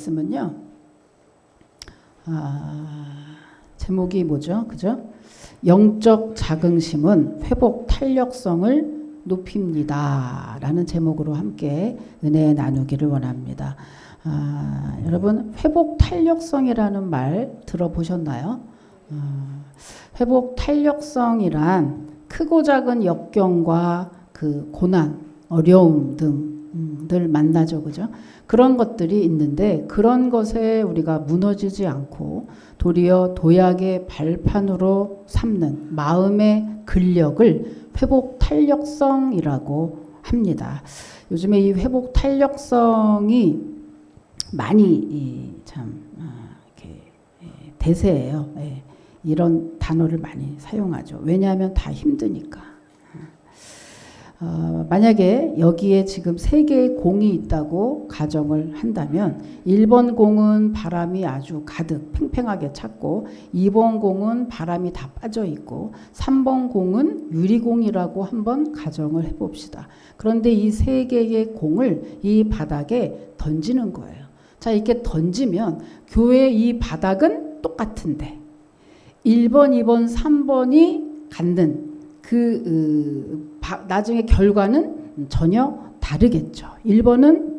말씀은요. 제목이 뭐죠? 그죠? 영적 자긍심은 회복 탄력성을 높입니다. 라는 제목으로 함께 은혜 나누기를 원합니다. 여러분 회복 탄력성이라는 말 들어보셨나요? 회복 탄력성이란 크고 작은 역경과 그 고난, 어려움 등들 만나죠. 그죠? 그런 것들이 있는데 그런 것에 우리가 무너지지 않고 도리어 도약의 발판으로 삼는 마음의 근력을 회복 탄력성이라고 합니다. 요즘에 이 회복 탄력성이 많이 이렇게 대세예요. 이런 단어를 많이 사용하죠. 왜냐하면 다 힘드니까. 만약에 여기에 지금 3개의 공이 있다고 가정을 한다면 1번 공은 바람이 아주 가득 팽팽하게 찼고 2번 공은 바람이 다 빠져 있고 3번 공은 유리공이라고 한번 가정을 해봅시다. 그런데 이 3개의 공을 이 바닥에 던지는 거예요. 자, 이렇게 던지면 교회 이 바닥은 똑같은데 1번, 2번, 3번이 갖는 나중에 결과는 전혀 다르겠죠. 1번은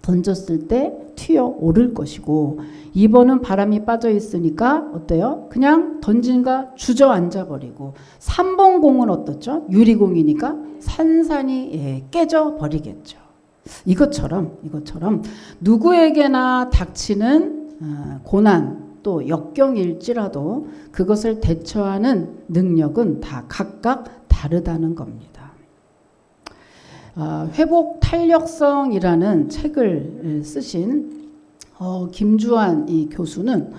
던졌을 때 튀어 오를 것이고 2번은 바람이 빠져 있으니까 어때요? 그냥 던진가 주저앉아 버리고 3번 공은 어떻죠? 유리공이니까 산산이 깨져 버리겠죠. 이것처럼 누구에게나 닥치는 고난 또 역경일지라도 그것을 대처하는 능력은 다 각각 다르다는 겁니다. 회복 탄력성이라는 책을 쓰신 김주환 이 교수는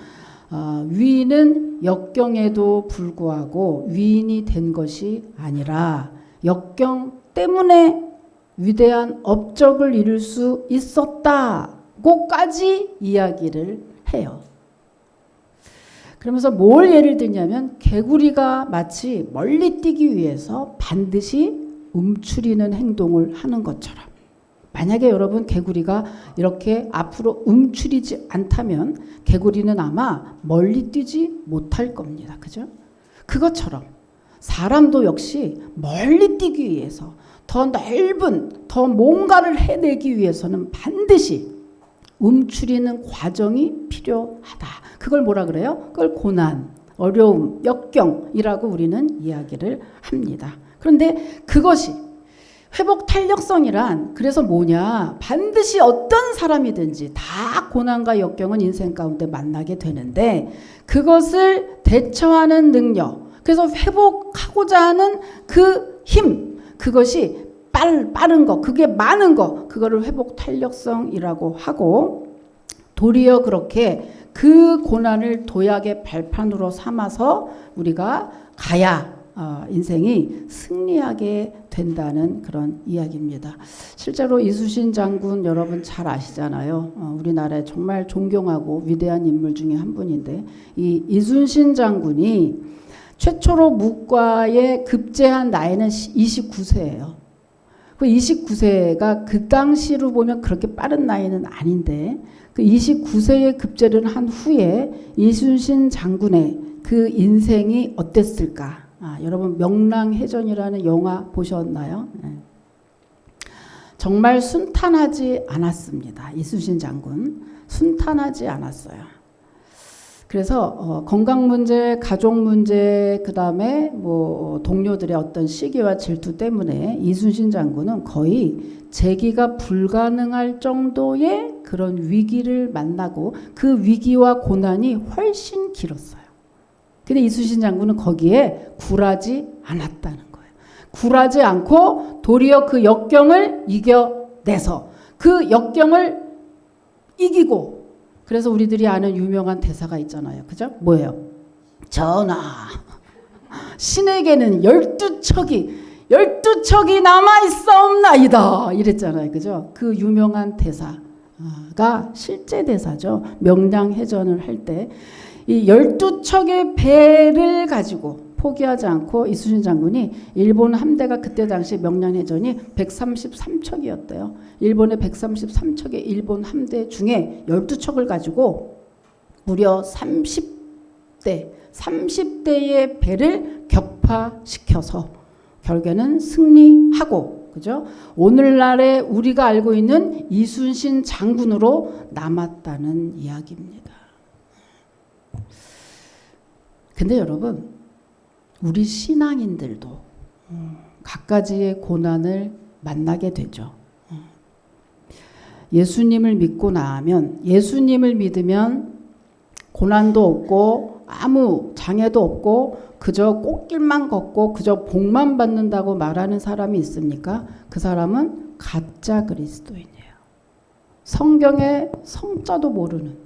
위인은 역경에도 불구하고 위인이 된 것이 아니라 역경 때문에 위대한 업적을 이룰 수 있었다고까지 이야기를 해요. 그러면서 뭘 예를 들냐면 개구리가 마치 멀리 뛰기 위해서 반드시 움츠리는 행동을 하는 것처럼 만약에 여러분 개구리가 이렇게 앞으로 움츠리지 않다면 개구리는 아마 멀리 뛰지 못할 겁니다. 그죠? 그것처럼 사람도 역시 멀리 뛰기 위해서 더 넓은 더 뭔가를 해내기 위해서는 반드시 움츠리는 과정이 필요하다. 그걸 뭐라 그래요? 그걸 고난, 어려움, 역경이라고 우리는 이야기를 합니다. 그런데 그것이 회복 탄력성이란 그래서 뭐냐? 반드시 어떤 사람이든지 다 고난과 역경은 인생 가운데 만나게 되는데 그것을 대처하는 능력, 그래서 회복하고자 하는 그 힘, 그것이 빠른 거, 그게 많은 거, 그거를 회복 탄력성이라고 하고 도리어 그렇게 그 고난을 도약의 발판으로 삼아서 우리가 가야 인생이 승리하게 된다는 그런 이야기입니다. 실제로 이순신 장군 여러분 잘 아시잖아요. 우리나라에 정말 존경하고 위대한 인물 중에 한 분인데 이 이순신 장군이 최초로 묵과에 급제한 나이는 29세예요. 그 29세가 그 당시로 보면 그렇게 빠른 나이는 아닌데 그 29세에 급제를 한 후에 이순신 장군의 그 인생이 어땠을까? 여러분 명랑해전이라는 영화 보셨나요? 네. 정말 순탄하지 않았습니다. 이순신 장군 순탄하지 않았어요. 그래서 건강 문제, 가족 문제, 그 다음에 뭐 동료들의 어떤 시기와 질투 때문에 이순신 장군은 거의 재기가 불가능할 정도의 그런 위기를 만나고 그 위기와 고난이 훨씬 길었어요. 근데 이순신 장군은 거기에 굴하지 않았다는 거예요. 굴하지 않고 도리어 그 역경을 이겨내서 그 역경을 이기고 그래서 우리들이 아는 유명한 대사가 있잖아요. 그죠? 뭐예요? 전하, 신에게는 12척이 남아있사옵나이다. 이랬잖아요. 그죠? 그 유명한 대사가 실제 대사죠. 명량해전을 할 때 이 12척의 배를 가지고 포기하지 않고 이순신 장군이 일본 함대가 그때 당시 명량해전이 133척이었대요. 일본의 133척의 일본 함대 중에 12척을 가지고 무려 30대의 배를 격파시켜서 결국에는 승리하고, 그죠? 오늘날의 우리가 알고 있는 이순신 장군으로 남았다는 이야기입니다. 근데 여러분, 우리 신앙인들도 갖가지의 고난을 만나게 되죠. 예수님을 믿고 나면, 예수님을 믿으면 고난도 없고 아무 장애도 없고 그저 꽃길만 걷고 그저 복만 받는다고 말하는 사람이 있습니까? 그 사람은 가짜 그리스도인이에요. 성경의 성자도 모르는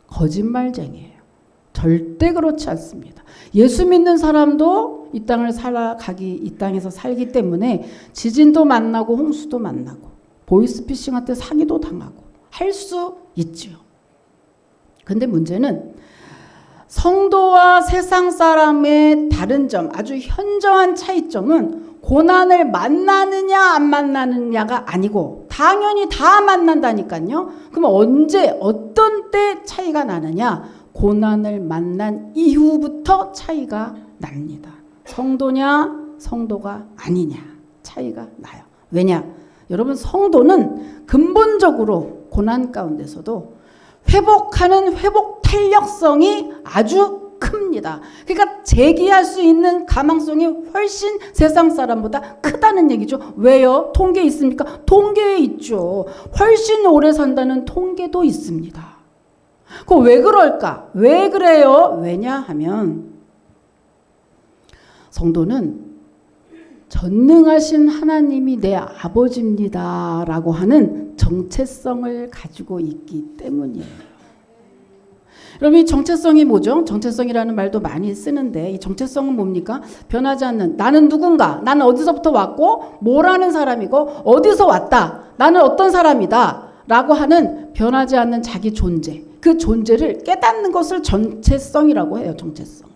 거짓말쟁이에요. 절대 그렇지 않습니다. 예수 믿는 사람도 이 땅에서 살기 때문에 지진도 만나고 홍수도 만나고 보이스피싱한테 사기도 당하고 할 수 있죠. 근데 문제는 성도와 세상 사람의 다른 점, 아주 현저한 차이점은 고난을 만나느냐 안 만나느냐가 아니고 당연히 다 만난다니까요. 그럼 언제 어떤 때 차이가 나느냐? 고난을 만난 이후부터 차이가 납니다. 성도냐 성도가 아니냐 차이가 나요. 왜냐? 여러분, 성도는 근본적으로 고난 가운데서도 회복하는 회복 탄력성이 아주 큽니다. 그러니까 재기할 수 있는 가망성이 훨씬 세상 사람보다 크다는 얘기죠. 왜요? 통계 있습니까? 통계에 있죠. 훨씬 오래 산다는 통계도 있습니다. 그거 왜 그럴까? 왜 그래요? 왜냐하면 성도는 전능하신 하나님이 내 아버지입니다 라고 하는 정체성을 가지고 있기 때문이에요. 여러분, 이 정체성이 뭐죠? 정체성이라는 말도 많이 쓰는데 이 정체성은 뭡니까? 변하지 않는, 나는 누군가, 나는 어디서부터 왔고 뭐라는 사람이고 어디서 왔다, 나는 어떤 사람이다 라고 하는 변하지 않는 자기 존재, 그 존재를 깨닫는 것을 정체성이라고 해요. 정체성.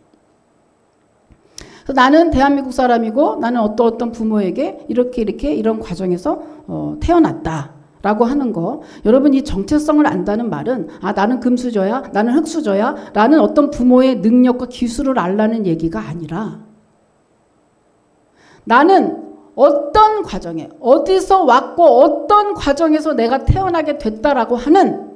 나는 대한민국 사람이고 나는 어떤 부모에게 이렇게 이런 과정에서 태어났다라고 하는 거. 여러분, 이 정체성을 안다는 말은 나는 금수저야, 나는 흙수저야 라는 어떤 부모의 능력과 기술을 알라는 얘기가 아니라 나는 어떤 과정에 어디서 왔고 어떤 과정에서 내가 태어나게 됐다라고 하는,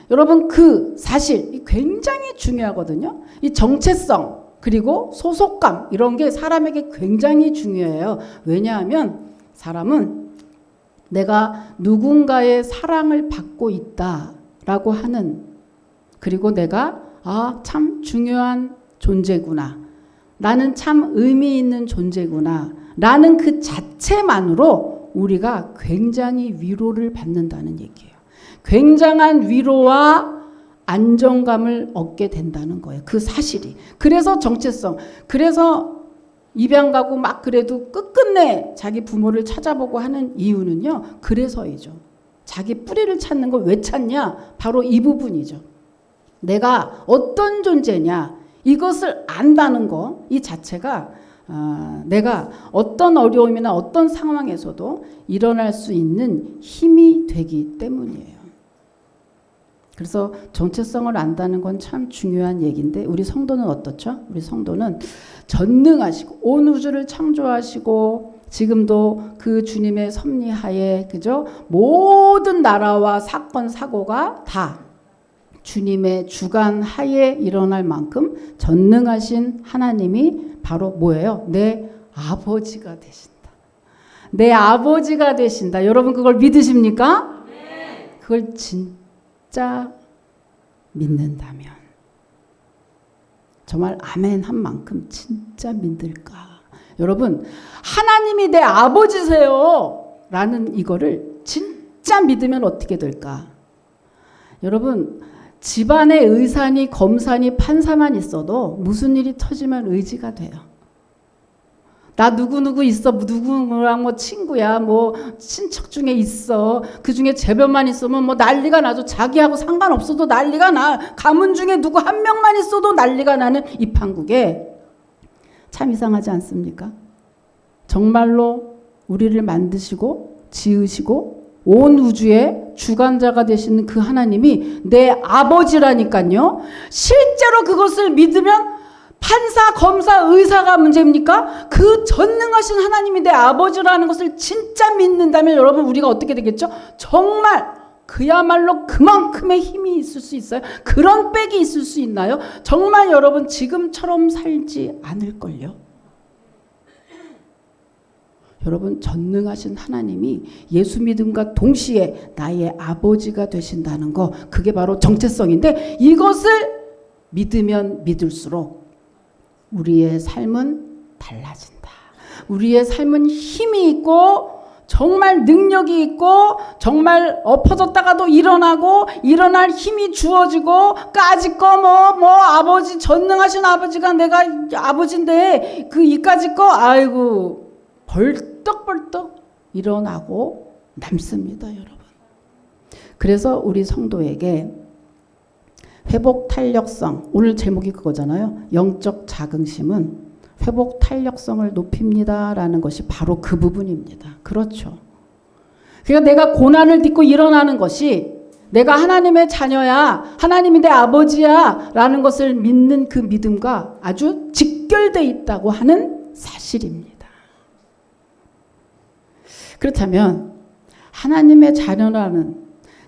여러분, 그 사실 굉장히 중요하거든요. 이 정체성 그리고 소속감, 이런 게 사람에게 굉장히 중요해요. 왜냐하면 사람은 내가 누군가의 사랑을 받고 있다라고 하는, 그리고 내가 참 중요한 존재구나, 나는 참 의미 있는 존재구나 라는 그 자체만으로 우리가 굉장히 위로를 받는다는 얘기예요. 굉장한 위로와 안정감을 얻게 된다는 거예요. 그 사실이. 그래서 정체성. 그래서 입양 가고 막 그래도 끝끝내 자기 부모를 찾아보고 하는 이유는요. 그래서이죠. 자기 뿌리를 찾는 걸 왜 찾냐? 바로 이 부분이죠. 내가 어떤 존재냐? 이것을 안다는 거, 이 자체가 내가 어떤 어려움이나 어떤 상황에서도 일어날 수 있는 힘이 되기 때문이에요. 그래서 정체성을 안다는 건 참 중요한 얘기인데 우리 성도는 어떻죠? 우리 성도는 전능하시고 온 우주를 창조하시고 지금도 그 주님의 섭리하에, 그죠? 모든 나라와 사건 사고가 다 주님의 주관 하에 일어날 만큼 전능하신 하나님이 바로 뭐예요? 내 아버지가 되신다. 내 아버지가 되신다. 여러분, 그걸 믿으십니까? 네. 그걸 진짜 믿는다면, 정말 아멘 한 만큼 진짜 믿을까? 여러분, 하나님이 내 아버지세요 라는 이거를 진짜 믿으면 어떻게 될까? 여러분, 집안에 의사니 검사니 판사만 있어도 무슨 일이 터지면 의지가 돼요. 나 누구누구 있어, 누구랑 뭐 친구야, 뭐 친척 중에 있어, 그 중에 재변만 있으면 뭐 난리가 나죠. 자기하고 상관없어도 난리가 나. 가문 중에 누구 한 명만 있어도 난리가 나는 이 판국에 참 이상하지 않습니까? 정말로 우리를 만드시고 지으시고 온 우주의 주관자가 되시는 그 하나님이 내 아버지라니까요. 실제로 그것을 믿으면 판사, 검사, 의사가 문제입니까? 그 전능하신 하나님이 내 아버지라는 것을 진짜 믿는다면 여러분 우리가 어떻게 되겠죠? 정말 그야말로 그만큼의 힘이 있을 수 있어요? 그런 빽이 있을 수 있나요? 정말 여러분 지금처럼 살지 않을걸요? 여러분 전능하신 하나님이 예수 믿음과 동시에 나의 아버지가 되신다는 거, 그게 바로 정체성인데, 이것을 믿으면 믿을수록 우리의 삶은 달라진다. 우리의 삶은 힘이 있고 정말 능력이 있고 정말 엎어졌다가도 일어나고 일어날 힘이 주어지고, 까짓 거 뭐 아버지, 전능하신 아버지가 내가 아버지인데 그 이까짓 거 아이고 벌떡벌떡 일어나고 남습니다, 여러분. 그래서 우리 성도에게 회복 탄력성, 오늘 제목이 그거잖아요. 영적 자긍심은 회복 탄력성을 높입니다 라는 것이 바로 그 부분입니다. 그렇죠. 그러니까 내가 고난을 딛고 일어나는 것이 내가 하나님의 자녀야, 하나님이 내 아버지야 라는 것을 믿는 그 믿음과 아주 직결되어 있다고 하는 사실입니다. 그렇다면 하나님의 자녀라는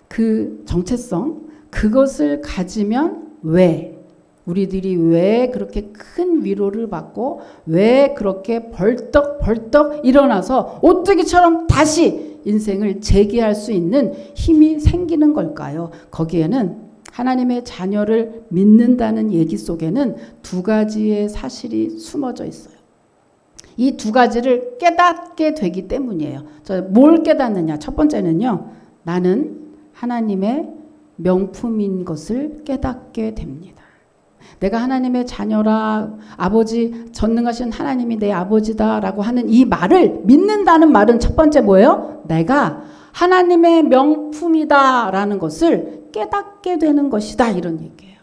그 정체성, 그것을 가지면 왜 우리들이 왜 그렇게 큰 위로를 받고 왜 그렇게 벌떡벌떡 일어나서 오뚜기처럼 다시 인생을 재기할 수 있는 힘이 생기는 걸까요? 거기에는 하나님의 자녀를 믿는다는 얘기 속에는 두 가지의 사실이 숨어져 있어요. 이 두 가지를 깨닫게 되기 때문이에요. 뭘 깨닫느냐? 첫 번째는요, 나는 하나님의 명품인 것을 깨닫게 됩니다. 내가 하나님의 자녀라, 아버지, 전능하신 하나님이 내 아버지다라고 하는 이 말을 믿는다는 말은 첫 번째 뭐예요? 내가 하나님의 명품이다라는 것을 깨닫게 되는 것이다, 이런 얘기예요.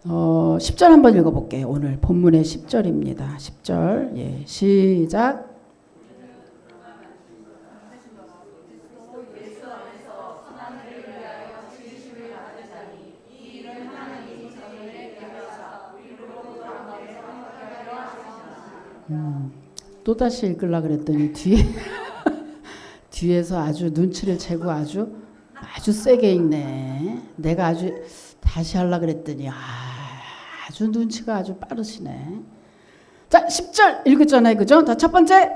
10절 한번 읽어볼게요. 오늘 본문의 10절입니다. 10절, 예, 시작. 또다시 읽으려고 그랬더니 뒤에서 아주 눈치를 채고 아주 세게 읽네. 내가 아주 다시 하려고 그랬더니 아주 눈치가 아주 빠르시네. 자, 10절 읽었잖아요. 그죠? 자, 첫 번째,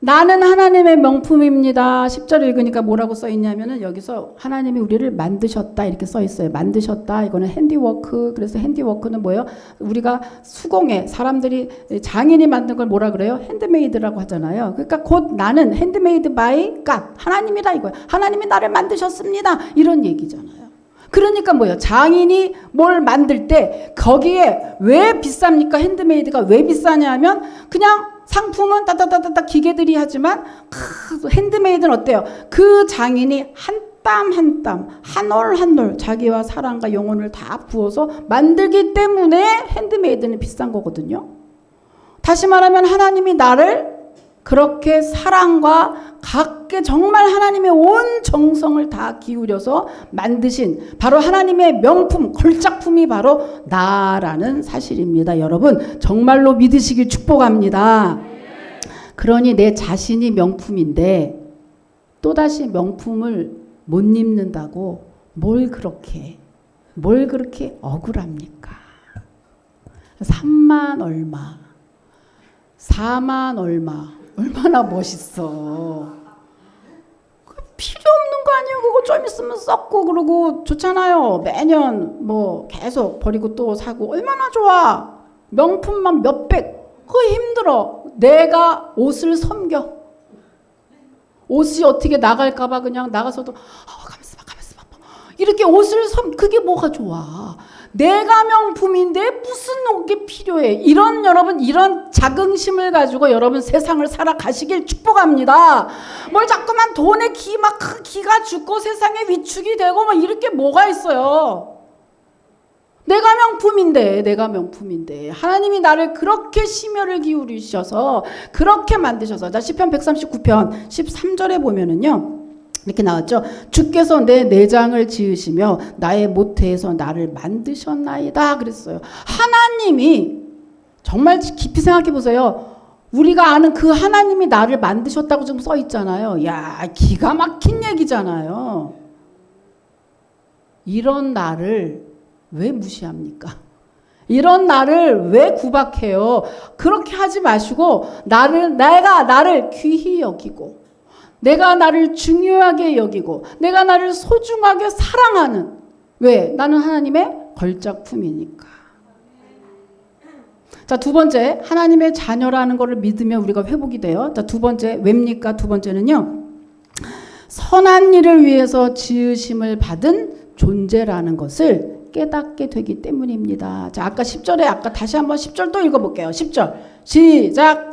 나는 하나님의 명품입니다. 10절 읽으니까 뭐라고 써 있냐면은 여기서 하나님이 우리를 만드셨다 이렇게 써 있어요. 만드셨다. 이거는 핸디워크. 그래서 핸디워크는 뭐예요? 우리가 수공예, 사람들이 장인이 만든 걸 뭐라 그래요? 핸드메이드라고 하잖아요. 그러니까 곧 나는 핸드메이드 바이 갓, 하나님이다 이거예요. 하나님이 나를 만드셨습니다. 이런 얘기잖아요. 그러니까 뭐예요? 장인이 뭘 만들 때 거기에 왜 비쌉니까? 핸드메이드가 왜 비싸냐 하면 그냥 상품은 따다다다다 기계들이 하지만 핸드메이드는 어때요? 그 장인이 한 땀 한 땀, 한 올 한 올 자기와 사랑과 영혼을 다 부어서 만들기 때문에 핸드메이드는 비싼 거거든요. 다시 말하면 하나님이 나를 그렇게 사랑과 각게 정말 하나님의 온 정성을 다 기울여서 만드신 바로 하나님의 명품, 걸작품이 바로 나라는 사실입니다. 여러분 정말로 믿으시길 축복합니다. 그러니 내 자신이 명품인데 또다시 명품을 못 입는다고 뭘 그렇게 억울합니까? 3만 얼마, 4만 얼마, 얼마나 멋있어. 필요 없는 거 아니에요. 그거 좀 있으면 썩고 그러고 좋잖아요. 매년 뭐 계속 버리고 또 사고 얼마나 좋아. 명품만 몇백. 그거 힘들어. 내가 옷을 섬겨. 옷이 어떻게 나갈까봐 그냥 나가서도 가만있어 봐. 이렇게 옷을 그게 뭐가 좋아. 내가 명품인데 무슨 옷이 필요해. 여러분 이런 자긍심을 가지고 여러분 세상을 살아가시길 축복합니다. 뭘 자꾸만 돈에 기가 죽고 세상에 위축이 되고 막 이렇게 뭐가 있어요. 내가 명품인데 하나님이 나를 그렇게 심혈을 기울이셔서 그렇게 만드셔서. 자, 시편 139편 13절에 보면은요 이렇게 나왔죠. 주께서 내 내장을 지으시며 나의 모태에서 나를 만드셨나이다 그랬어요. 하나님이 정말 깊이 생각해 보세요. 우리가 아는 그 하나님이 나를 만드셨다고 지금 써 있잖아요. 야, 기가 막힌 얘기잖아요. 이런 나를 왜 무시합니까? 이런 나를 왜 구박해요? 그렇게 하지 마시고 내가 나를 귀히 여기고 내가 나를 중요하게 여기고 내가 나를 소중하게 사랑하는. 왜? 나는 하나님의 걸작품이니까. 자, 두 번째, 하나님의 자녀라는 것을 믿으면 우리가 회복이 돼요. 자, 두 번째, 왜입니까? 두 번째는요, 선한 일을 위해서 지으심을 받은 존재라는 것을 깨닫게 되기 때문입니다. 자, 아까 10절에 아까 다시 한번 10절 또 읽어볼게요. 10절 시작.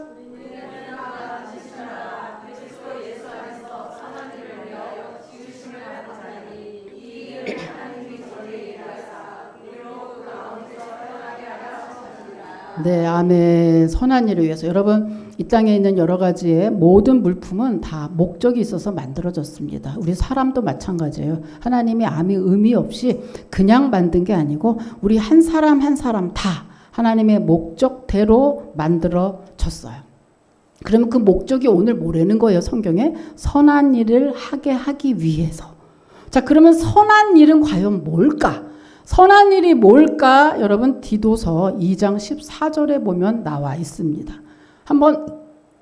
네, 아멘. 선한 일을 위해서. 여러분, 이 땅에 있는 여러 가지의 모든 물품은 다 목적이 있어서 만들어졌습니다. 우리 사람도 마찬가지예요. 하나님이 아무 의미 없이 그냥 만든 게 아니고 우리 한 사람 한 사람 다 하나님의 목적대로 만들어졌어요. 그러면 그 목적이 오늘 뭐라는 거예요? 성경에 선한 일을 하기 위해서. 자, 그러면 선한 일은 과연 뭘까? 선한 일이 뭘까? 여러분, 디도서 2장 14절에 보면 나와 있습니다. 한번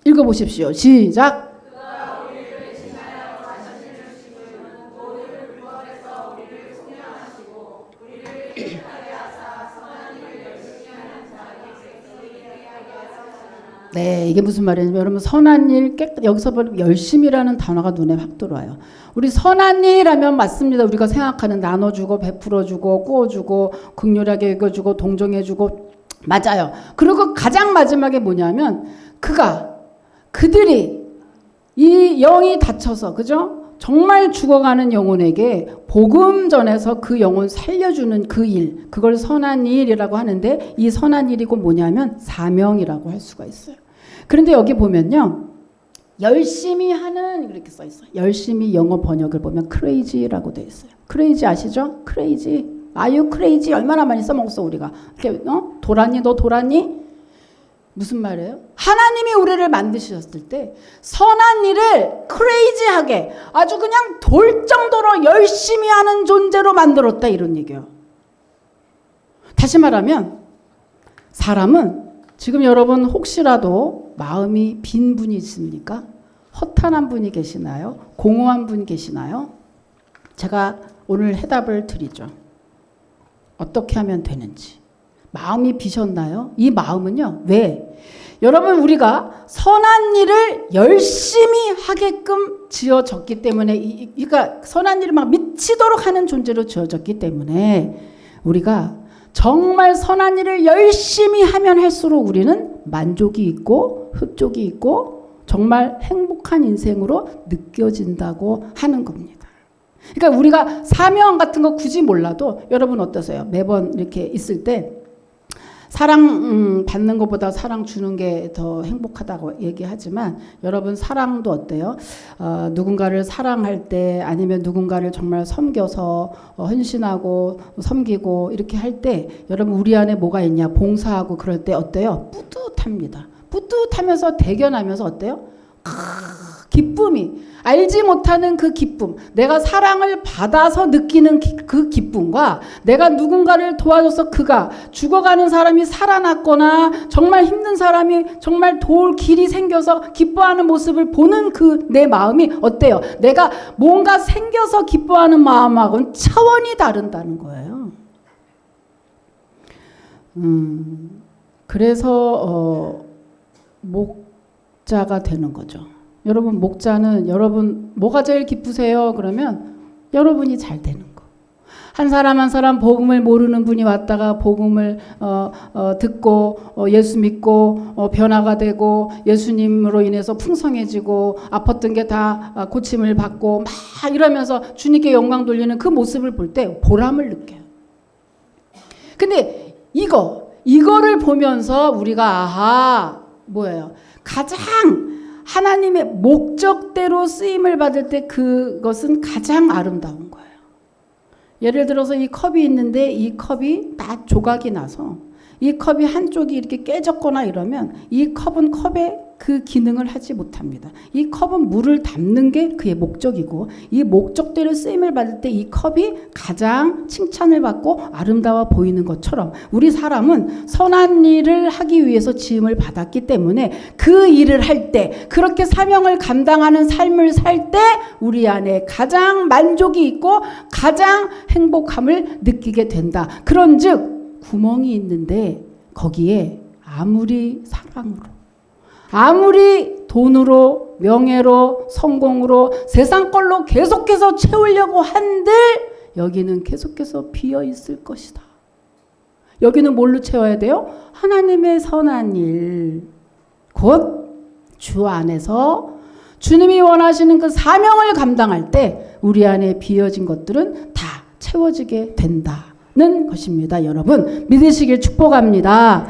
읽어보십시오. 시작. 네, 이게 무슨 말이냐면 여러분, 선한 일, 여기서 열심이라는 단어가 눈에 확 들어와요. 우리 선한 일 하면 맞습니다. 우리가 생각하는 나눠주고 베풀어주고 꾸어주고 긍휼하게 여겨주고 동정해주고 맞아요. 그리고 가장 마지막에 뭐냐면 그들이 이 영이 다쳐서 그죠? 정말 죽어가는 영혼에게 복음 전해서 그 영혼 살려주는 그 일, 그걸 선한 일이라고 하는데 이 선한 일이고 뭐냐면 사명이라고 할 수가 있어요. 그런데 여기 보면요, 열심히 하는 이렇게 써 있어요. 열심히 영어 번역을 보면 crazy라고 돼 있어요. crazy 아시죠? crazy. Are you crazy? 얼마나 많이 써먹었어 우리가. 이렇게 돌았니? 너 돌았니? 무슨 말이에요? 하나님이 우리를 만드셨을 때 선한 일을 crazy하게 아주 그냥 돌 정도로 열심히 하는 존재로 만들었다 이런 얘기예요. 다시 말하면 사람은 지금 여러분 혹시라도 마음이 빈 분이 있습니까? 허탄한 분이 계시나요? 공허한 분이 계시나요? 제가 오늘 해답을 드리죠. 어떻게 하면 되는지. 마음이 비셨나요? 이 마음은요. 왜? 여러분 우리가 선한 일을 열심히 하게끔 지어졌기 때문에 그러니까 선한 일을 막 미치도록 하는 존재로 지어졌기 때문에 우리가 정말 선한 일을 열심히 하면 할수록 우리는 만족이 있고 흡족이 있고 정말 행복한 인생으로 느껴진다고 하는 겁니다. 그러니까 우리가 사명 같은 거 굳이 몰라도 여러분 어떠세요? 매번 이렇게 있을 때 사랑 받는 것보다 사랑 주는 게 더 행복하다고 얘기하지만 여러분 사랑도 어때요? 누군가를 사랑할 때 아니면 누군가를 정말 섬겨서 헌신하고 섬기고 이렇게 할 때 여러분 우리 안에 뭐가 있냐? 봉사하고 그럴 때 어때요? 뿌듯합니다. 뿌듯하면서 대견하면서 어때요? 기쁨이 알지 못하는 그 기쁨, 내가 사랑을 받아서 느끼는 그 기쁨과 내가 누군가를 도와줘서 그가 죽어가는 사람이 살아났거나 정말 힘든 사람이 정말 도울 길이 생겨서 기뻐하는 모습을 보는 그 내 마음이 어때요? 내가 뭔가 생겨서 기뻐하는 마음하고는 차원이 다른다는 거예요. 그래서 목자가 되는 거죠. 여러분 목자는 여러분 뭐가 제일 기쁘세요? 그러면 여러분이 잘 되는 거. 한 사람 한 사람 복음을 모르는 분이 왔다가 복음을 듣고 예수 믿고 변화가 되고 예수님으로 인해서 풍성해지고 아팠던 게 다 고침을 받고 막 이러면서 주님께 영광 돌리는 그 모습을 볼 때 보람을 느껴요. 근데 이거를 보면서 우리가 아하, 뭐예요? 가장 하나님의 목적대로 쓰임을 받을 때 그것은 가장 아름다운 거예요. 예를 들어서 이 컵이 있는데 이 컵이 다 조각이 나서 이 컵이 한쪽이 이렇게 깨졌거나 이러면 이 컵은 컵의 그 기능을 하지 못합니다. 이 컵은 물을 담는 게 그의 목적이고 이 목적대로 쓰임을 받을 때 이 컵이 가장 칭찬을 받고 아름다워 보이는 것처럼 우리 사람은 선한 일을 하기 위해서 지음을 받았기 때문에 그 일을 할 때 그렇게 사명을 감당하는 삶을 살 때 우리 안에 가장 만족이 있고 가장 행복함을 느끼게 된다. 그런즉 구멍이 있는데 거기에 아무리 사랑으로 아무리 돈으로 명예로 성공으로 세상 걸로 계속해서 채우려고 한들 여기는 계속해서 비어 있을 것이다. 여기는 뭘로 채워야 돼요? 하나님의 선한 일, 곧 주 안에서 주님이 원하시는 그 사명을 감당할 때 우리 안에 비어진 것들은 다 채워지게 된다는 것입니다. 여러분 믿으시길 축복합니다.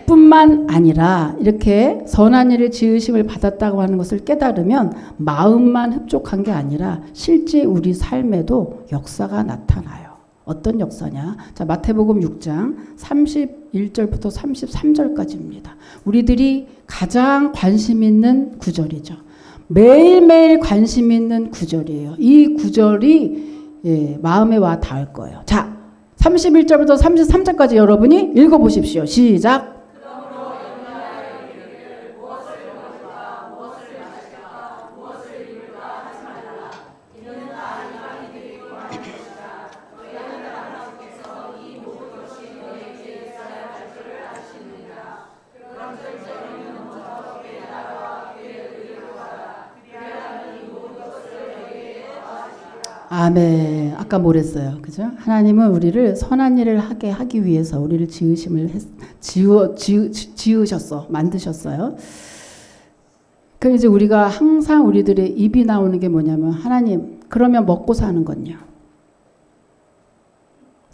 뿐만 아니라 이렇게 선한 일을 지으심을 받았다고 하는 것을 깨달으면 마음만 흡족한 게 아니라 실제 우리 삶에도 역사가 나타나요. 어떤 역사냐? 자, 마태복음 6장 31절부터 33절까지입니다. 우리들이 가장 관심 있는 구절이죠. 매일매일 관심 있는 구절이에요. 이 구절이 마음에 와 닿을 거예요. 자, 31절부터 33절까지 여러분이 읽어보십시오. 시작. 아멘. 아까 뭐랬어요? 그죠? 하나님은 우리를 선한 일을 하기 위해서 우리를 지으셨어. 만드셨어요. 그럼 이제 우리가 항상 우리들의 입이 나오는 게 뭐냐면 하나님, 그러면 먹고 사는 건요?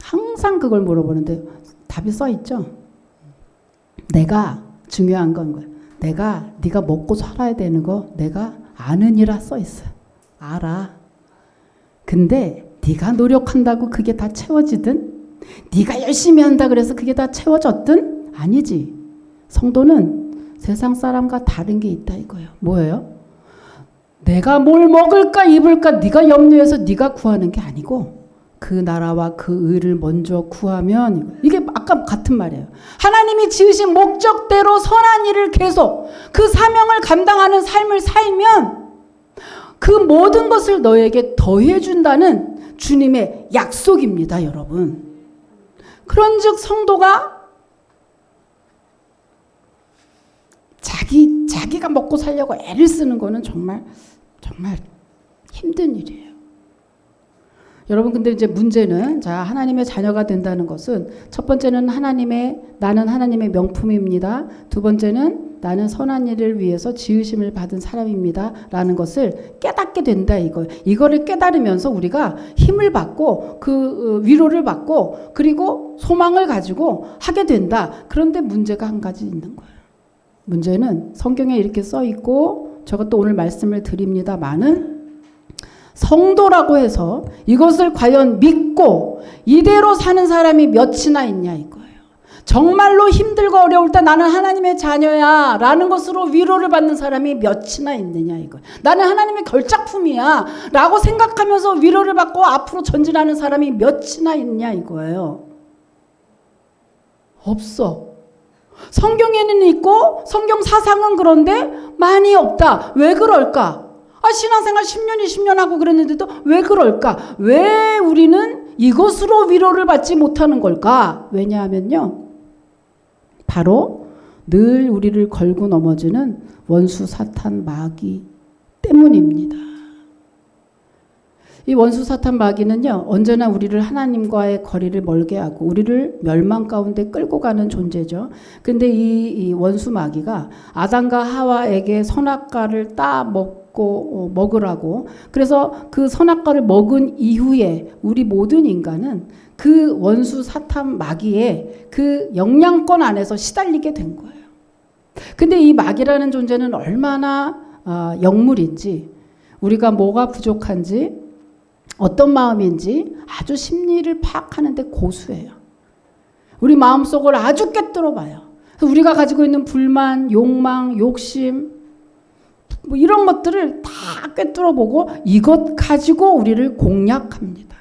항상 그걸 물어보는데 답이 써 있죠? 내가 중요한 건 거예요. 네가 먹고 살아야 되는 거 내가 아느니라 써 있어요. 알아. 근데 네가 노력한다고 그게 다 채워지든 네가 열심히 한다 그래서 그게 다 채워졌든 아니지. 성도는 세상 사람과 다른 게 있다 이거예요. 뭐예요? 내가 뭘 먹을까 입을까 네가 염려해서 네가 구하는 게 아니고 그 나라와 그 의를 먼저 구하면 이게 아까 같은 말이에요. 하나님이 지으신 목적대로 선한 일을 계속 그 사명을 감당하는 삶을 살면 그 모든 것을 너에게 더해준다는 주님의 약속입니다, 여러분. 그런즉 성도가 자기가 먹고 살려고 애를 쓰는 거는 정말 힘든 일이에요. 여러분 근데 이제 문제는 자 하나님의 자녀가 된다는 것은 첫 번째는 나는 하나님의 명품입니다. 두 번째는 나는 선한 일을 위해서 지으심을 받은 사람입니다. 라는 것을 깨닫게 된다 이거예요. 이거를 깨달으면서 우리가 힘을 받고 그 위로를 받고 그리고 소망을 가지고 하게 된다. 그런데 문제가 한 가지 있는 거예요. 문제는 성경에 이렇게 써 있고 저것도 오늘 말씀을 드립니다마는 성도라고 해서 이것을 과연 믿고 이대로 사는 사람이 몇이나 있냐 이거예요. 정말로 힘들고 어려울 때 나는 하나님의 자녀야 라는 것으로 위로를 받는 사람이 몇이나 있느냐 이거예요. 나는 하나님의 걸작품이야 라고 생각하면서 위로를 받고 앞으로 전진하는 사람이 몇이나 있냐 이거예요. 없어. 성경에는 있고 성경 사상은 그런데 많이 없다. 왜 그럴까? 신앙생활 10년, 20년 하고 그랬는데도 왜 그럴까? 왜 우리는 이것으로 위로를 받지 못하는 걸까? 왜냐하면요. 바로 늘 우리를 걸고 넘어지는 원수 사탄 마귀 때문입니다. 이 원수 사탄 마귀는요. 언제나 우리를 하나님과의 거리를 멀게 하고 우리를 멸망 가운데 끌고 가는 존재죠. 근데 이 원수 마귀가 아담과 하와에게 선악과를 따먹고 잡고 먹으라고. 그래서 그 선악과를 먹은 이후에 우리 모든 인간은 그 원수 사탄 마귀의 그 영향권 안에서 시달리게 된 거예요. 근데 이 마귀라는 존재는 얼마나 영물인지, 우리가 뭐가 부족한지, 어떤 마음인지 아주 심리를 파악하는데 고수예요. 우리 마음속을 아주 꿰뚫어 봐요. 우리가 가지고 있는 불만, 욕망, 욕심, 뭐 이런 것들을 다 꿰뚫어 보고 이것 가지고 우리를 공략합니다.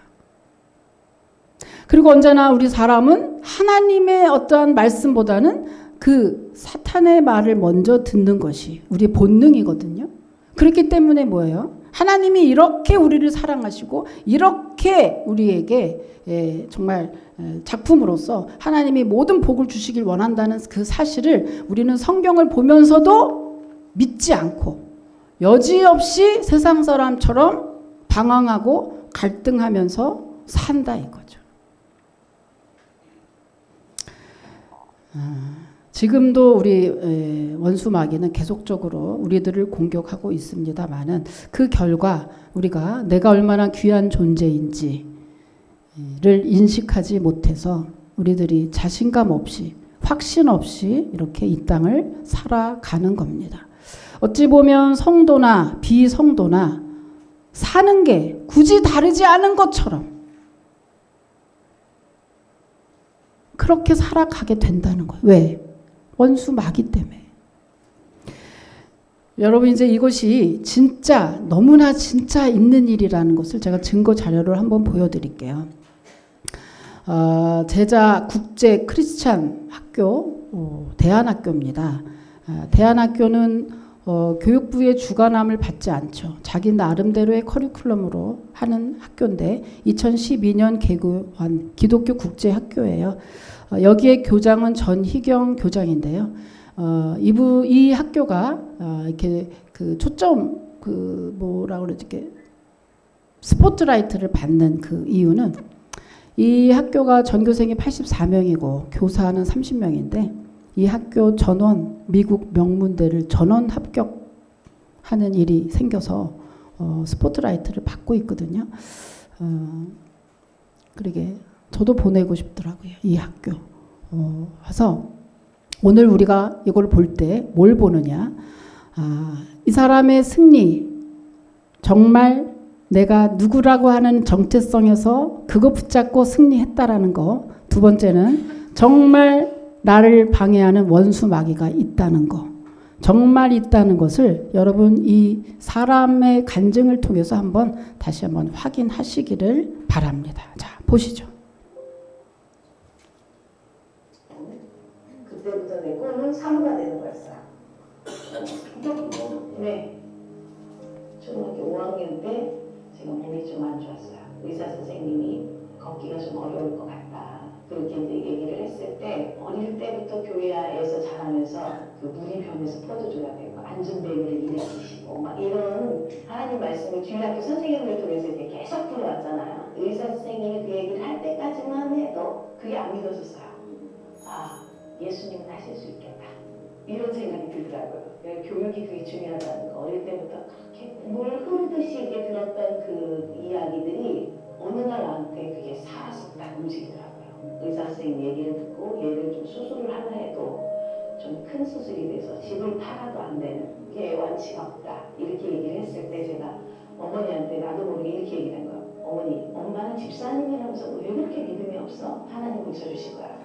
그리고 언제나 우리 사람은 하나님의 어떠한 말씀보다는 그 사탄의 말을 먼저 듣는 것이 우리의 본능이거든요. 그렇기 때문에 뭐예요? 하나님이 이렇게 우리를 사랑하시고 이렇게 우리에게 정말 작품으로서 하나님이 모든 복을 주시길 원한다는 그 사실을 우리는 성경을 보면서도 믿지 않고 여지없이 세상 사람처럼 방황하고 갈등하면서 산다 이거죠. 지금도 우리 원수 마귀는 계속적으로 우리들을 공격하고 있습니다만은 그 결과 우리가 내가 얼마나 귀한 존재인지를 인식하지 못해서 우리들이 자신감 없이 확신 없이 이렇게 이 땅을 살아가는 겁니다. 어찌 보면 성도나 비성도나 사는 게 굳이 다르지 않은 것처럼 그렇게 살아가게 된다는 거예요. 왜? 원수 마귀 때문에. 여러분 이제 이것이 진짜 너무나 진짜 있는 일이라는 것을 제가 증거 자료를 한번 보여드릴게요. 제자 국제 크리스찬 학교 대안학교입니다. 대안학교는 교육부의 주관함을 받지 않죠. 자기 나름대로의 커리큘럼으로 하는 학교인데 2012년 개교한 기독교 국제학교예요. 여기에 교장은 전희경 교장인데요. 이 학교가 이렇게 그 초점 그 뭐라 그러지 이렇게 스포트라이트를 받는 그 이유는 이 학교가 전교생이 84명이고 교사는 30명인데 이 학교 전원 미국 명문대를 전원 합격하는 일이 생겨서 스포트라이트를 받고 있거든요. 그러게 저도 보내고 싶더라고요. 이 학교. 와서 오늘 우리가 이걸 볼 때 뭘 보느냐. 이 사람의 승리, 정말 내가 누구라고 하는 정체성에서 그거 붙잡고 승리했다라는 거. 두 번째는 정말 나를 방해하는 원수 마귀가 있다는 거. 정말 있다는 것을 여러분 이 사람의 간증을 통해서 다시 한번 확인하시기를 바랍니다. 자, 보시죠. 그때부터 내 꿈은 사무가 되는 거였어요. 네. 초등학교 5학년 때 제가 몸이 좀 안 좋았어요. 의사 선생님이 걷기가 좀 어려울 것 같다. 그렇게 이제 얘기를 했을 때 어릴 때부터 교회에서 자라면서 그 물이 변해서 포도주가 되고 안전뱅이를 일으키시고 막 이런 하나님 말씀을 주일학교 선생님들 통해서 이제 계속 들어왔잖아요. 의사 선생님이 그 얘기를 할 때까지만 해도 그게 안 믿어졌어요. 예수님은 하실 수 있겠다. 이런 생각이 들더라고요. 교육이 그게 중요하다는 거. 어릴 때부터 그렇게 물 흐르듯이 이렇게 들었던 그 이야기들이 어느 날 나한테 그게 살아서 딱 움직이더라고요. 의사 선생님 얘기를 듣고 얘를 좀 수술을 하려 해도 좀 큰 수술이 돼서 집을 팔아도 안 되는 게 완치가 없다. 이렇게 얘기를 했을 때 제가 어머니한테 나도 모르게 이렇게 얘기를 한 거예요. 어머니, 엄마는 집사님이라면서 왜 그렇게 믿음이 없어? 하나님 고쳐주실 거야.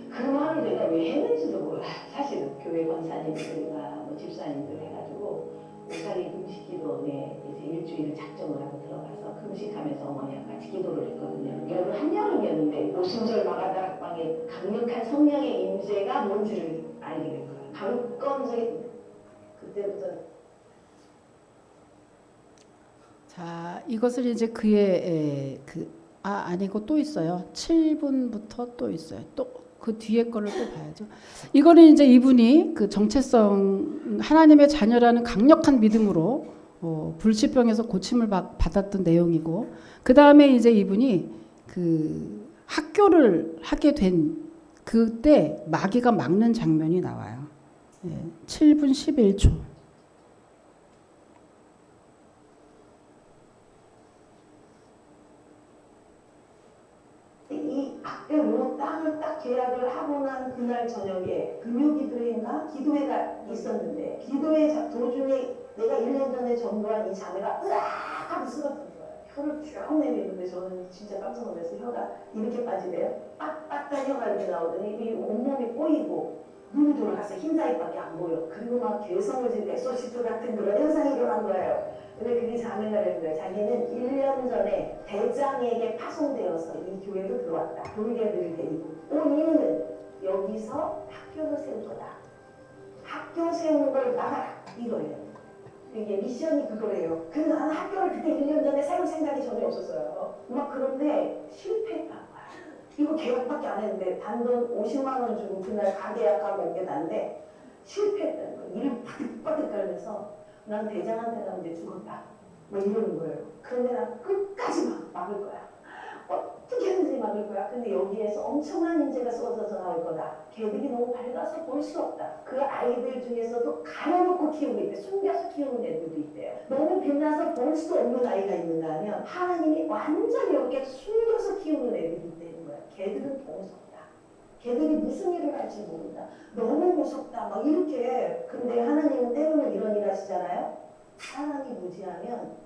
그 말을 내가 왜 했는지도 몰라. 사실은 교회 권사님들과 뭐 집사님들 해가지고 오사리 금식기도에 이제 일주일을 작정을 하고 들어가서 금식하면서 어머니랑 같이 기도를 했거든요. 한여름이었는데 오순절 마가다락방에 강력한 성령의 임재가 뭔지를 알게 된 거예요. 강건적인 그때부터. 자, 이것을 이제 그의 아니고 또 있어요. 7분부터 또 있어요. 또 그 뒤에 거를 또 봐야죠. 이거는 이제 이분이 그 정체성 하나님의 자녀라는 강력한 믿음으로 불치병에서 고침을 받았던 내용이고 그 다음에 이제 이분이 그 학교를 하게 된 그때 마귀가 막는 장면이 나와요. 7분 11초. 요 땅을 딱 계약을 하고 난 그날 저녁에 금요기도회인가 기도회가 있었는데 기도회 도중에 내가 1년 전에 전도한 이 자매가 으악 하고 쓰러진 거예요. 혀를 쭉 내미는데 저는 진짜 깜짝 놀라서 혀가 이렇게 빠지대요. 빡빡한 혀가 이렇게 나오더니 이 온몸이 꼬이고 눈이 돌아가서 흰자위밖에 안 보여. 그리고 막 개성을 지금 엑소시트 같은 그런 현상이 일어난 거예요. 근데 그게 자매가 그런 거예요. 자기는 1년 전에 대장에게 파송되어서 이 교회로 들어왔다. 교회들을 데리고 온 이유는 여기서 학교를 세울 거다. 학교 세우는 걸 막아라. 이거예요. 이게 미션이 그거예요. 그래서 나는 학교를 그때 1년 전에 세울 생각이 전혀 없었어요. 막 그런데 실패했단 거야. 이거 계약밖에 안 했는데 단돈 50만 원 주고 그날 가계약하고 온 게 난데 실패했다는 거예요. 이를 바득바득 깔면서 난 대장한테 가면 이제 죽었다. 뭐 이러는 거예요. 그런데 난 끝까지 막을 거야. 어떻게든지 막을 거야. 근데 여기에서 엄청난 인재가 쏟아져 나올 거다. 걔들이 너무 밝아서 볼 수 없다. 그 아이들 중에서도 가려놓고 키우고 있대. 숨겨서 키우는 애들도 있대요. 너무 빛나서 볼 수 없는 아이가 있는가 하면 하나님이 완전히 이렇게 숨겨서 키우는 애들이 있다는 거야. 걔들은 더 무섭다. 걔들이 무슨 일을 할지 모른다. 너무 무섭다. 막 이렇게. 근데 하나님은 때로는 이런 일 하시잖아요. 사람이 무지하면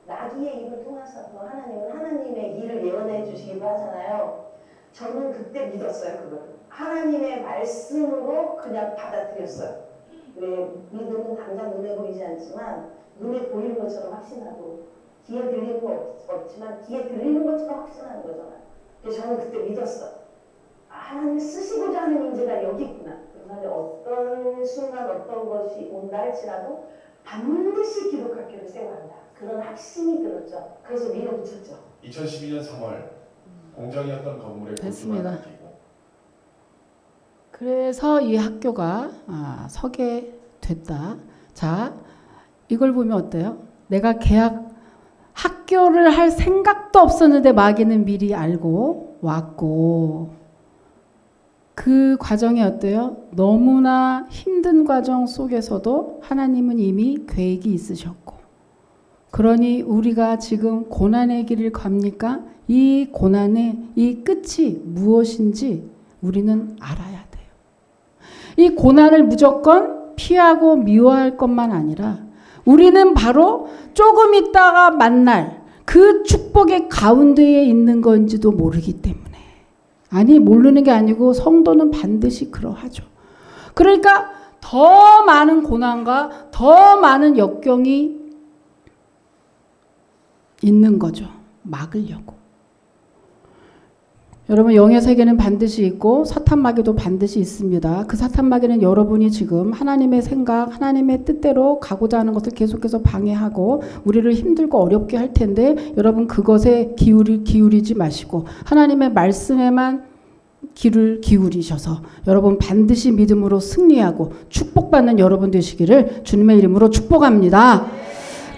나귀의 입을 통해서도 하나님은 하나님의 일을 예언해 주시기도 하잖아요. 저는 그때 믿었어요. 그걸. 하나님의 말씀으로 그냥 받아들였어요. 왜 믿음은 당장 눈에 보이지 않지만 눈에 보이는 것처럼 확신하고 귀에 들리는 거 없지만 귀에 들리는 것처럼 확신하는 거잖아요. 그래서 저는 그때 믿었어. 하나님 쓰시고자 하는 인재가 여기 있구나. 그래서 어떤 순간 어떤 것이 온다 할지라도 반드시 기록학교를 세워야 한다. 그런 확신이 들었죠. 그래서 밀어붙였죠. 2012년 3월 공장이었던 건물에 됐습니다. 고수가 바뀌고 그래서 이 학교가 서게 됐다. 자, 이걸 보면 어때요? 내가 학교를 할 생각도 없었는데 마귀는 미리 알고 왔고 그 과정이 어때요? 너무나 힘든 과정 속에서도 하나님은 이미 계획이 있으셨고 그러니 우리가 지금 고난의 길을 갑니까? 이 고난의 이 끝이 무엇인지 우리는 알아야 돼요. 이 고난을 무조건 피하고 미워할 것만 아니라 우리는 바로 조금 있다가 만날 그 축복의 가운데에 있는 건지도 모르기 때문에 아니 모르는 게 아니고 성도는 반드시 그러하죠. 그러니까 더 많은 고난과 더 많은 역경이 있는 거죠. 막으려고. 여러분 영의 세계는 반드시 있고 사탄마귀도 반드시 있습니다. 그 사탄마귀는 여러분이 지금 하나님의 생각, 하나님의 뜻대로 가고자 하는 것을 계속해서 방해하고 우리를 힘들고 어렵게 할 텐데 여러분 그것에 기울이지 마시고 하나님의 말씀에만 귀를 기울이셔서 여러분 반드시 믿음으로 승리하고 축복받는 여러분 되시기를 주님의 이름으로 축복합니다.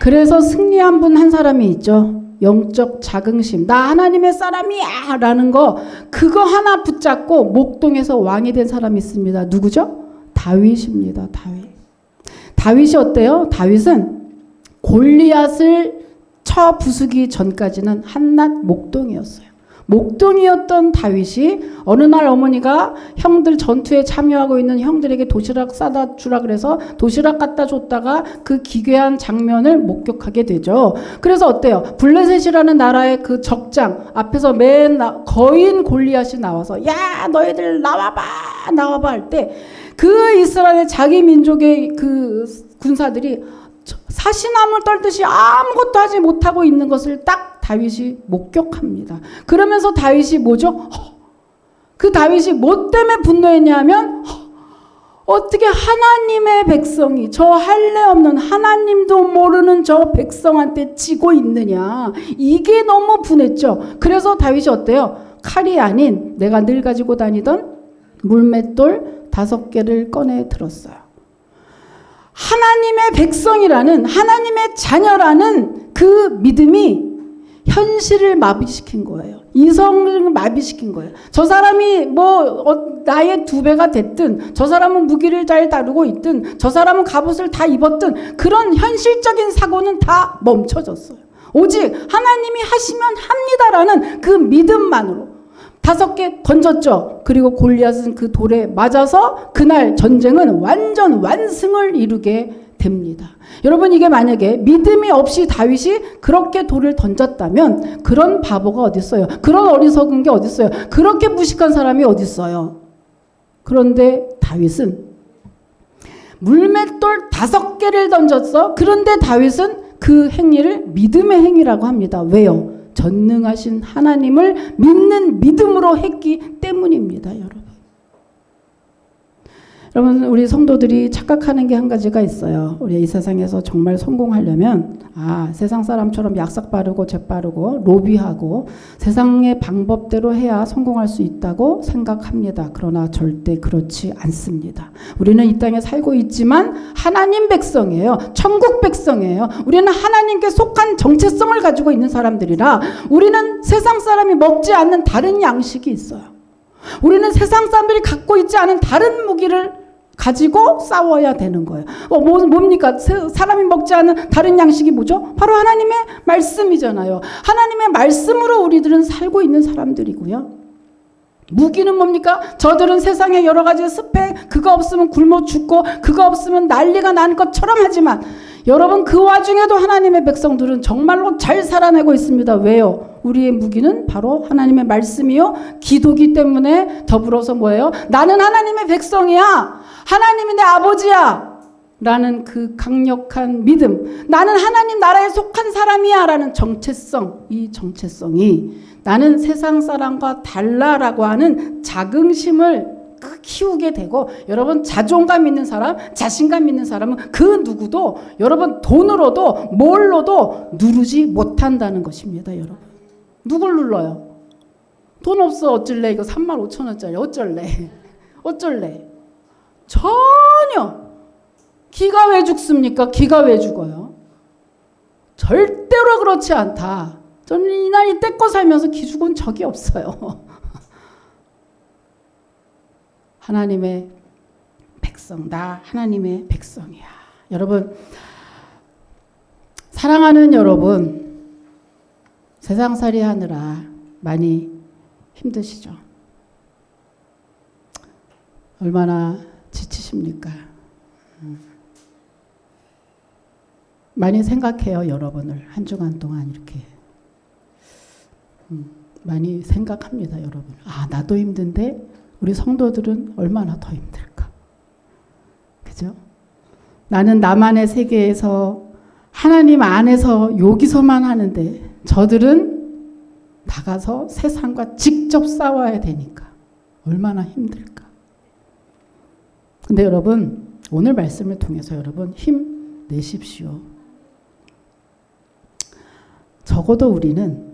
그래서 승리한 분 한 사람이 있죠. 영적 자긍심. 나 하나님의 사람이야 라는 거 그거 하나 붙잡고 목동에서 왕이 된 사람이 있습니다. 누구죠? 다윗입니다. 다윗이 어때요? 다윗은 골리앗을 쳐 부수기 전까지는 한낱 목동이었어요. 목동이었던 다윗이 어느 날 어머니가 형들 전투에 참여하고 있는 형들에게 도시락 싸다 주라 그래서 도시락 갖다 줬다가 그 기괴한 장면을 목격하게 되죠. 그래서 어때요? 블레셋이라는 나라의 그 적장 앞에서 거인 골리앗이 나와서 야 너희들 나와봐 할 때 그 이스라엘 자기 민족의 그 군사들이 사시나물 떨듯이 아무것도 하지 못하고 있는 것을 딱 다윗이 목격합니다. 그러면서 다윗이 뭐죠? 그 다윗이 뭐 때문에 분노했냐면 어떻게 하나님의 백성이 저 할례 없는 하나님도 모르는 저 백성한테 지고 있느냐. 이게 너무 분했죠. 그래서 다윗이 어때요? 칼이 아닌 내가 늘 가지고 다니던 물맷돌 5개를 꺼내 들었어요. 하나님의 백성이라는 하나님의 자녀라는 그 믿음이 현실을 마비시킨 거예요. 이성을 마비시킨 거예요. 저 사람이 나의 2배가 됐든 저 사람은 무기를 잘 다루고 있든 저 사람은 갑옷을 다 입었든 그런 현실적인 사고는 다 멈춰졌어요. 오직 하나님이 하시면 합니다라는 그 믿음만으로 5개 던졌죠. 그리고 골리앗은 그 돌에 맞아서 그날 전쟁은 완전 완승을 이루게 됩니다. 여러분, 이게 만약에 믿음이 없이 다윗이 그렇게 돌을 던졌다면 그런 바보가 어디 있어요? 그런 어리석은 게 어디 있어요? 그렇게 무식한 사람이 어디 있어요? 그런데 다윗은 물맷돌 5개를 던졌어. 그런데 다윗은 그 행위를 믿음의 행위라고 합니다. 왜요? 전능하신 하나님을 믿는 믿음으로 했기 때문입니다, 여러분. 여러분, 우리 성도들이 착각하는 게 한 가지가 있어요. 우리 이 세상에서 정말 성공하려면 세상 사람처럼 약삭 빠르고 재빠르고 로비하고 세상의 방법대로 해야 성공할 수 있다고 생각합니다. 그러나 절대 그렇지 않습니다. 우리는 이 땅에 살고 있지만 하나님 백성이에요. 천국 백성이에요. 우리는 하나님께 속한 정체성을 가지고 있는 사람들이라 우리는 세상 사람이 먹지 않는 다른 양식이 있어요. 우리는 세상 사람들이 갖고 있지 않은 다른 무기를 가지고 싸워야 되는 거예요. 뭡니까? 사람이 먹지 않은 다른 양식이 뭐죠? 바로 하나님의 말씀이잖아요. 하나님의 말씀으로 우리들은 살고 있는 사람들이고요. 무기는 뭡니까? 저들은 세상에 여러 가지 스펙, 그거 없으면 굶어 죽고 그거 없으면 난리가 난 것처럼 하지만 여러분, 그 와중에도 하나님의 백성들은 정말로 잘 살아내고 있습니다. 왜요? 우리의 무기는 바로 하나님의 말씀이요 기도기 때문에 더불어서 뭐예요? 나는 하나님의 백성이야. 하나님이 내 아버지야. 라는 그 강력한 믿음. 나는 하나님 나라에 속한 사람이야. 라는 정체성. 이 정체성이 나는 세상 사람과 달라라고 하는 자긍심을 키우게 되고, 여러분, 자존감 있는 사람, 자신감 있는 사람은 그 누구도 여러분 돈으로도 뭘로도 누르지 못한다는 것입니다. 여러분, 누굴 눌러요? 돈 없어 어쩔래? 이거 35,000원짜리 어쩔래? 전혀. 기가 왜 죽습니까? 기가 왜 죽어요? 절대로 그렇지 않다. 저는 이날 이때껏 살면서 기 죽은 적이 없어요. 하나님의 백성, 나 하나님의 백성이야. 여러분, 사랑하는 여러분, 세상살이 하느라 많이 힘드시죠? 얼마나 지치십니까? 많이 생각해요, 여러분을. 한 주간 동안 이렇게 많이 생각합니다, 여러분. 나도 힘든데 우리 성도들은 얼마나 더 힘들까? 그죠? 나는 나만의 세계에서 하나님 안에서 여기서만 하는데 저들은 나가서 세상과 직접 싸워야 되니까 얼마나 힘들까? 근데 여러분, 오늘 말씀을 통해서 여러분 힘내십시오. 적어도 우리는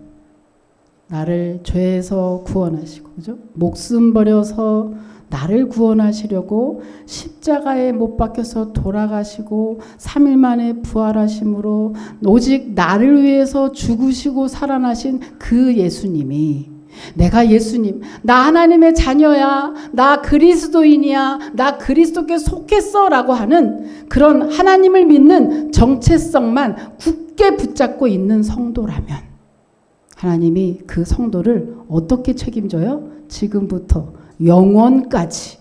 나를 죄에서 구원하시고, 그죠? 목숨 버려서 나를 구원하시려고 십자가에 못 박혀서 돌아가시고 3일 만에 부활하심으로 오직 나를 위해서 죽으시고 살아나신 그 예수님이, 내가 예수님, 나 하나님의 자녀야, 나 그리스도인이야, 나 그리스도께 속했어 라고 하는 그런 하나님을 믿는 정체성만 굳게 붙잡고 있는 성도라면 하나님이 그 성도를 어떻게 책임져요? 지금부터 영원까지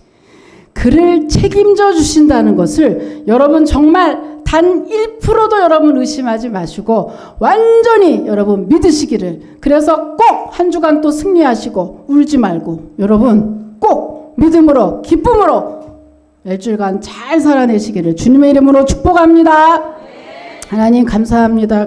그를 책임져 주신다는 것을 여러분 정말 단 1%도 여러분 의심하지 마시고 완전히 여러분 믿으시기를, 그래서 꼭 한 주간 또 승리하시고 울지 말고 여러분 꼭 믿음으로 기쁨으로 일주일간 잘 살아내시기를 주님의 이름으로 축복합니다. 하나님 감사합니다.